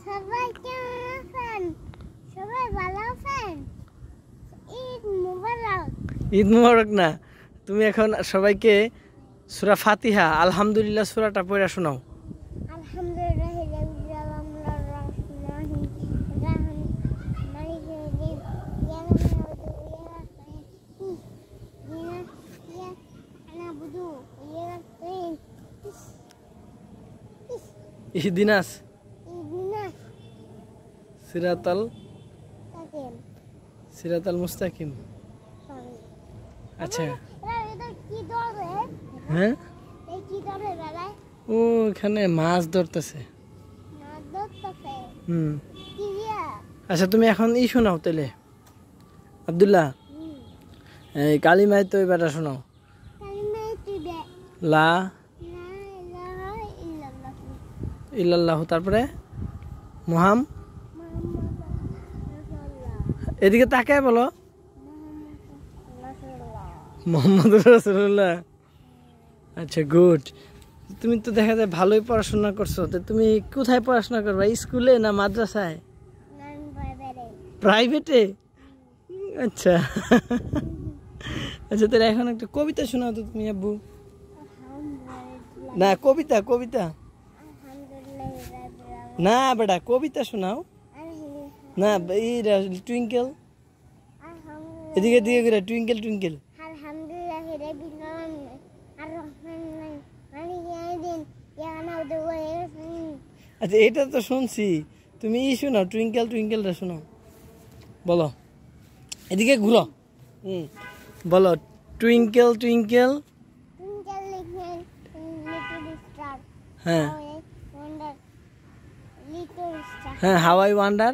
সবাই কেমন আছেন? সবাই ভালো আছেন? ঈদ মুবারক। ঈদ মুবারক না, তুমি এখন সবাইকে সূরা ফাতিহা আলহামদুলিল্লাহ সূরাটা পড়ে শোনাও। আলহামদুলিল্লাহ রাব্বিল আলামিন রাহমানির রাহিম মালিকিল ইয়াউমিদ্দিন ইয়াকা না'বুদু ওয়া ইয়াকা নাস্তাইন ইহদিনাস ইহদিনাস সিরাতাল মুস্তাকিম। সিরাতাল মুস্তাকিম। আচ্ছা এটা কি ধরে? হ্যাঁ, এই কি ধরে দাদা? ও এখানে মাছ ধরতেছে। মাছ ধরতেছে। কি দিয়া? আচ্ছা তুমি এখন শোনাও তাহলে আব্দুল্লাহ, এই কালিমায় তো এবারটা শোনাও। কালিমায়ে তুবে লা লা ইলাহা ইল্লাল্লাহ ইল্লাল্লাহু, তারপরে মুহাম, মুহাম্মাদুর রাসূলুল্লাহ এদিকে তাকায় বলো মুহাম্মাদুর রাসূলুল্লাহ। আচ্ছা গুড। তুমি তো দেখা যায় ভালোই পড়াশোনা করছো, তো তুমি কোথায় পড়াশোনা করবা, স্কুলে না মাদ্রাসায়? নান বাইরে প্রাইভেটে? আচ্ছা আচ্ছা তাহলে এখন একটা কবিতা শোনাও তো তুমি আব্বু। আলহামদুলিল্লাহ না কবিতা, কবিতা আলহামদুলিল্লাহ রাব্বিল আলামিন না বেটা, কবিতা শোনাও না। এই টুইঙ্কেল, এদিকে দিকে করে টুইঙ্কেল টুইঙ্কেল। আলহামদুলিল্লাহ রাব্বিল আলামিন আর রহমানির মালিকিল ইয়াউমিদ্দিন ইয়াকা না'বুদু ওয়া ইয়াকা নাস্তাইন। আচ্ছা এটা তো শুনছি, তুমি শোনাও টুইঙ্কেল টুইঙ্কেলটা শোনাও। বলো, এদিকে ঘুরো। বলো twinkle twinkle. Twinkle little star. হ্যাঁ ওয়ান্ডার লিটল স্টার। হ্যাঁ, how I wonder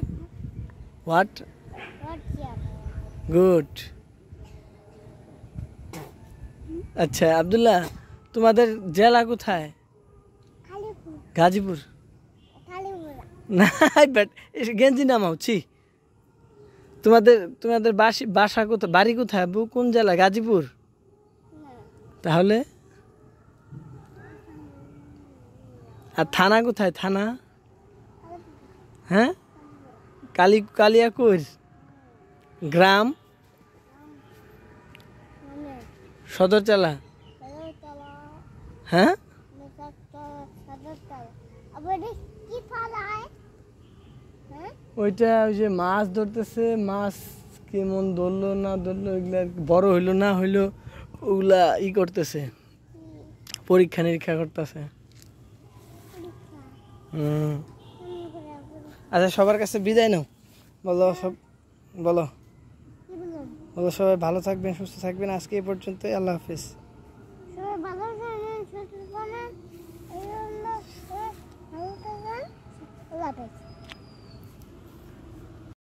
what. What's your? Good. আচ্ছা আব্দুল্লাহ, তোমাদের জেলা কোথায়? খালিপুর। গাজীপুর খালিপুরা। না বাট গেঞ্জি নামাও ছি। তোমাদের তোমাদের বাসা কোথায়, বাড়ি কোথায় আব্বু, কোন জেলা? গাজীপুর? তাহলে আর থানা কোথায়, থানা? হ্যাঁ কালিয়াকৈর। গ্রাম? সদরচালা। হ্যাঁ ওইটা ওই যে মাছ ধরতেছে, মাছ কেমন ধরলো না ধরলো, ওইগুলা বড় হইলো না হইলো ওগুলা করতেছে, পরীক্ষা নিরীক্ষা করতেছে। আচ্ছা সবার কাছে বিদায় নাও, বলো সব, বলো বলো সবাই ভালো থাকবেন, সুস্থ থাকবেন। আজকে এই পর্যন্তই, আল্লাহ হাফিজ। সবাই ভালো থাকবেন, সুস্থ থাকবেন। এই হলো ভালো থাকবেন। আল্লাহ হাফেজ।